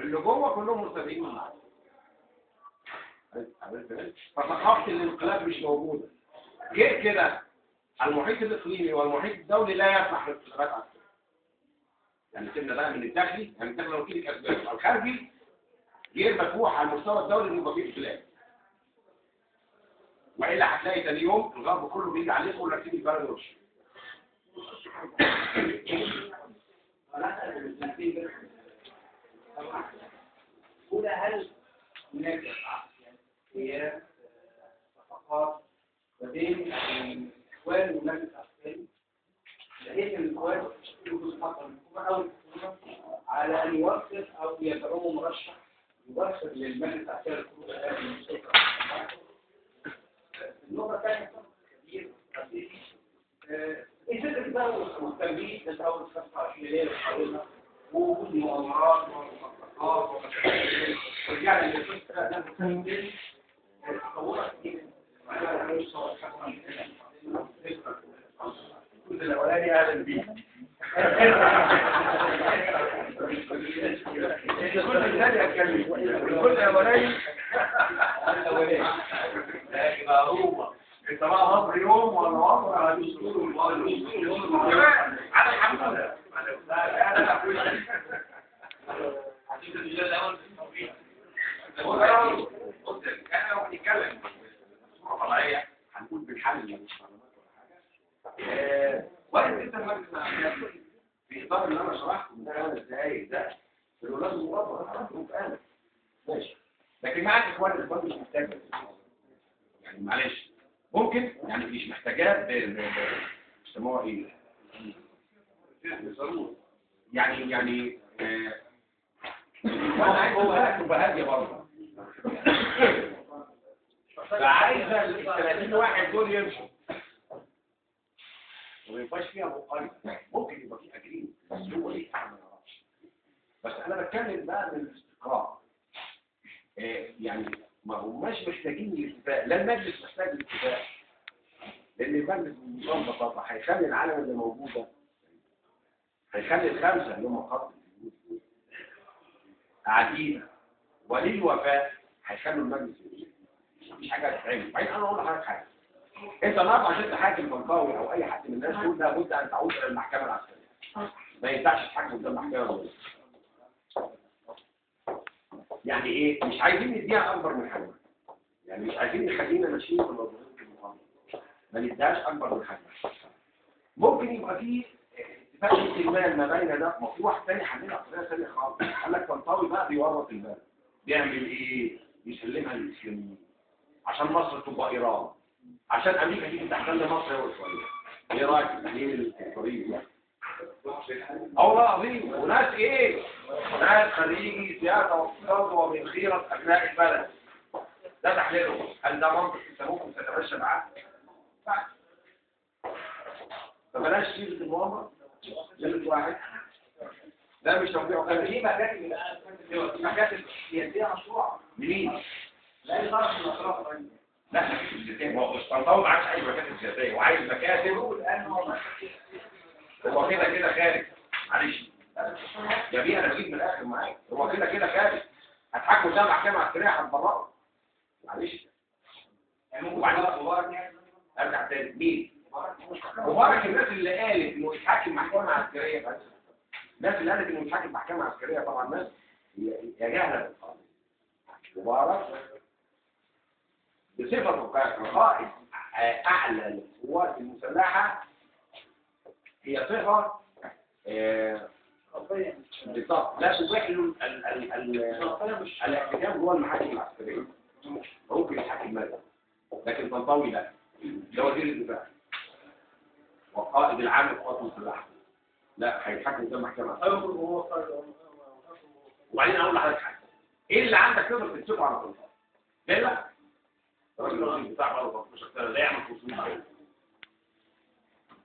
اللي جوه كلهم مرتبين. فثقافه الانقلاب مش موجوده. غير كده المحيط الاقليمي والمحيط الدولي لا يسمح بالانقلابات عسكريه. يعني سيبنا بقى من الداخلي، يعني الداخلي لو فيه اسباب، الخارجي غير مفتوح على المستوى الدولي انه يبقى فيه انقلاب. والا هتلاقي ثاني يوم الغرب كله بيجي عليكم ولا تسيب البلد وش. هنا هل هناك هي صفقات ما بين الاخوان والمجلس العسكري بحيث ان الاخوان يشكلوا جزء خاصه من الحكومه او الحكومه على ان يوصل او يدعو مرشح يوصل للمجلس العسكري الخروج هذه السلطه. النقطه الثانيه كبير ايه فكره بقى والتمريض من اول 25 ليله وحاولنا ووجود مؤامرات ومخططات ورجعنا للفكره ده تطورت كتير. الجزء الاولاني اهلا بيك. الجزء الثاني اتكلم. الجزء الاولاني لكن هو انت بقى مصر يوم ولا مصر على الاسطول على الحمد احنا لو بنتكلم بصوره طبيعيه هنقول بالحل مش وارد جدا المجلس العسكري في اطار اللي انا شرحته من 5 دقايق ده الولاد المربع على الظروف قامت ماشي. لكن معاك اخوان الاسباب مش محتاجه يعني معلش ممكن يعني مش محتاجات بيسموها ايه يعني وانا عايز تبقى هاديه برضه فعايزه ال 30 واحد دول يمشوا وما يبقاش فيها مقارنه. ممكن يبقى في اجرين بس هو ايه انا ما اعرفش. بس انا بتكلم بقى من الاستقرار. يعني ما هماش محتاجين الاتفاق، لا المجلس محتاج الاتفاق لان المجلس بنظام بساطه هيخلي العالم اللي موجوده هيخلي الخمسه اللي هم خط قاعدين ولي الوفاء هيخلوا المجلس مفيش حاجه هتتعمل. بعدين انا اقول لحضرتك حاجه، انت النهارده عشان تحاكم طنطاوي او اي حد من الناس دول لابد ان تعود الى المحكمه العسكريه. ما ينفعش تحكم قدام المحكمه العسكريه. يعني ايه؟ مش عايزين نديها اكبر من حجمها. يعني مش عايزين نخلينا ماشيين في الوظيفه المقامه. ما نديهاش اكبر من حجمها. ممكن يبقى في اتفاق استلمان ما بين ده، ما في واحد ثاني حللها بطريقه ثانيه خالص. قال لك طنطاوي بقى بيورط البلد. بيعمل ايه؟ يسلمها للاسلاميين. عشان مصر تبقى ايران. عشان امريكا تيجي تحتل مصر هو شويه. ايه رايك في التحليل الطريق ده؟ والله العظيم وناس ايه؟ ناس خريجي سياسه واقتصاد ومن خيره ابناء البلد. ده تحليلهم. هل ده منطق انت ممكن تتمشى معاه؟ فبلاش سيره المؤامره. جلد واحد. ده مش توقيع كلام. في مكاتب سياسيه مشروعه. منين؟ لا يصرف من الاطراف. لا مكاتب سياسيه. ما هو طنطاوي ما عادش عايز مكاتب سياسيه وعايز مكاتب. هو كده كده خارج. معلش يا بيه انا بجيب من الاخر معاك. هو كده كده خارج. هتحكموا قدام محكمه عسكريه هتبرئه. معلش يعني ممكن مبارك ارجع تاني مين؟ مبارك الناس اللي قالت انه يتحكم محكمه عسكريه بس. الناس اللي قالت انه يتحكم محكمه عسكريه طبعا ناس يا جهله بالقانون. مبارك بصفته كقائد اعلى للقوات المسلحه هي صفه بالضبط لا تبيح له الاحتكام جوه المحاكم العسكريه. ممكن يحكم ماذا لكن طنطاوي لا. ده وزير الدفاع وقائد العام للقوات المسلحه لا هيتحكم قدام محكمه عسكريه. وبعدين اقول لحضرتك حاجه ايه اللي عندك تقدر تمسكه على طنطاوي؟ لا الراجل الوزير الدفاع بقى 15 سنه لا يعمل 500 سنه.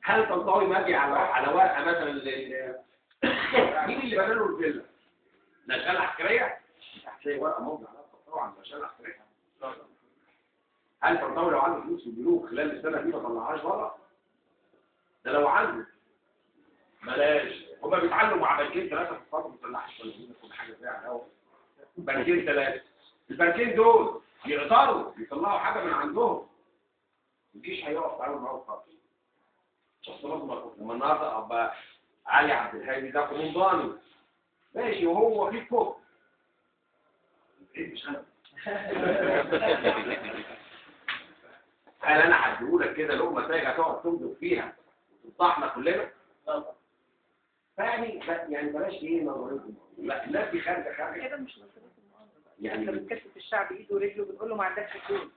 هل طنطاوي ماشي على ورقه مثلا مين اللي بنى له الفيلا؟ نشأة عسكريه؟ هتلاقي ورقه موجوده على طبعا نشأة عسكريه. هل طنطاوي لو عنده فلوس في البنوك خلال السنه دي ما طلعهاش بره؟ ده لو عنده بلاش. هما بيتعلموا مع بنكين 3 في الفتره ما طلعش ولا كل حاجه فيها على الهواء. بنكين 3 البنكين دول يقدروا يطلعوا حاجه من عندهم، الجيش هيقف يتعامل معاهم خالص. لما النهارده ابقى علي عبد الهادي ده قومضاني ماشي وهو في كفر مش انا هل انا هديهولك كده لقمه تاجه تقعد تمضغ فيها وتفضحنا كلنا؟ يعني بلاش ايه نظريتكم، لا الناس دي خارجه كده مش نظريه المؤامره، يعني انت بتكتف الشعب ايده ورجله بتقول له ما عندكش فلوس.